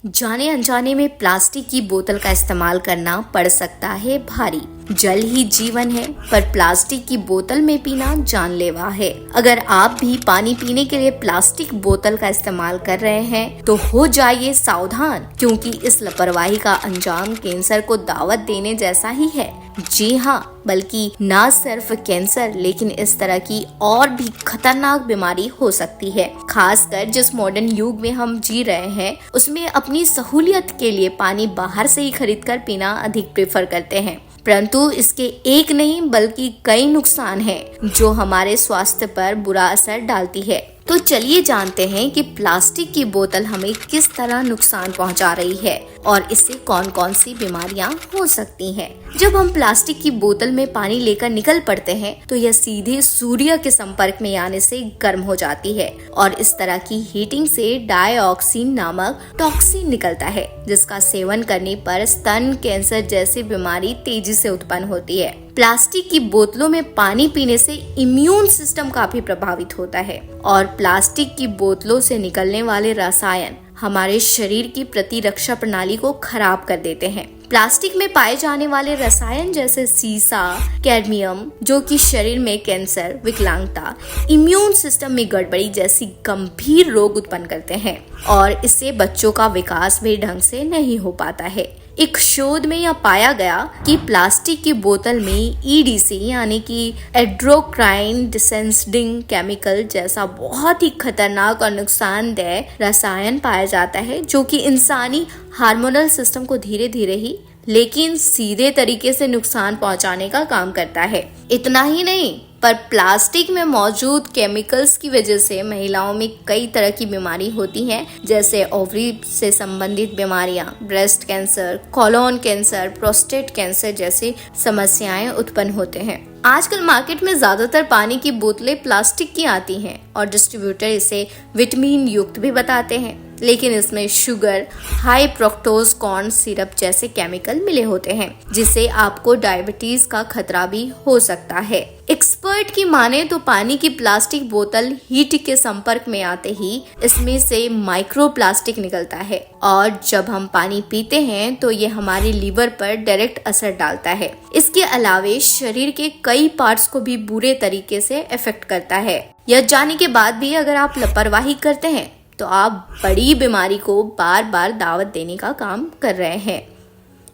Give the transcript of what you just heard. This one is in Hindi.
जाने अनजाने में प्लास्टिक की बोतल का इस्तेमाल करना पड़ सकता है भारी। जल ही जीवन है, पर प्लास्टिक की बोतल में पीना जानलेवा है। अगर आप भी पानी पीने के लिए प्लास्टिक बोतल का इस्तेमाल कर रहे हैं तो हो जाइए सावधान, क्योंकि इस लापरवाही का अंजाम कैंसर को दावत देने जैसा ही है। जी हाँ, बल्कि न सिर्फ कैंसर लेकिन इस तरह की और भी खतरनाक बीमारी हो सकती है। खासकर जिस मॉडर्न युग में हम जी रहे हैं उसमें अपनी सहूलियत के लिए पानी बाहर से ही खरीद कर पीना अधिक प्रेफर करते हैं, परंतु इसके एक नहीं बल्कि कई नुकसान हैं जो हमारे स्वास्थ्य पर बुरा असर डालती है। तो चलिए जानते हैं कि प्लास्टिक की बोतल हमें किस तरह नुकसान पहुंचा रही है और इससे कौन कौन सी बीमारियां हो सकती हैं। जब हम प्लास्टिक की बोतल में पानी लेकर निकल पड़ते हैं तो यह सीधे सूर्य के संपर्क में आने से गर्म हो जाती है और इस तरह की हीटिंग से डाइऑक्सिन नामक टॉक्सिन निकलता है, जिसका सेवन करने पर स्तन कैंसर जैसी बीमारी तेजी से उत्पन्न होती है। प्लास्टिक की बोतलों में पानी पीने से इम्यून सिस्टम काफी प्रभावित होता है और प्लास्टिक की बोतलों से निकलने वाले रसायन हमारे शरीर की प्रतिरक्षा प्रणाली को खराब कर देते हैं। प्लास्टिक में पाए जाने वाले रसायन जैसे सीसा, कैडमियम, जो कि शरीर में कैंसर, विकलांगता, इम्यून सिस्टम में गड़बड़ी जैसी गंभीर रोग उत्पन्न करते हैं और इससे बच्चों का विकास भी ढंग से नहीं हो पाता है। एक शोध में यह पाया गया कि प्लास्टिक की बोतल में ईडीसी यानी कि एंडोक्राइन डिसेंडिंग केमिकल जैसा बहुत ही खतरनाक और नुकसानदेह रसायन पाया जाता है, जो कि इंसानी हार्मोनल सिस्टम को धीरे धीरे ही लेकिन सीधे तरीके से नुकसान पहुंचाने का काम करता है। इतना ही नहीं, पर प्लास्टिक में मौजूद केमिकल्स की वजह से महिलाओं में कई तरह की बीमारी होती हैं, जैसे ओवरी से संबंधित बीमारियां, breast cancer, colon cancer, prostate cancer जैसी समस्याएं उत्पन्न होते हैं। आजकल मार्केट में ज्यादातर पानी की बोतलें प्लास्टिक की आती हैं और डिस्ट्रीब्यूटर इसे विटामिन युक्त भी बताते हैं, लेकिन इसमें sugar, high fructose corn syrup जैसे केमिकल मिले होते हैं, जिससे आपको डायबिटीज का खतरा भी हो सकता है। एक्सपर्ट की माने तो पानी की प्लास्टिक बोतल हीट के संपर्क में आते ही इसमें से माइक्रो प्लास्टिक निकलता है और जब हम पानी पीते हैं तो ये हमारे लीवर पर डायरेक्ट असर डालता है। इसके अलावे शरीर के कई पार्ट्स को भी बुरे तरीके से इफेक्ट करता है। यह जानने के बाद भी अगर आप लापरवाही करते हैं तो आप बड़ी बीमारी को बार बार दावत देने का काम कर रहे हैं।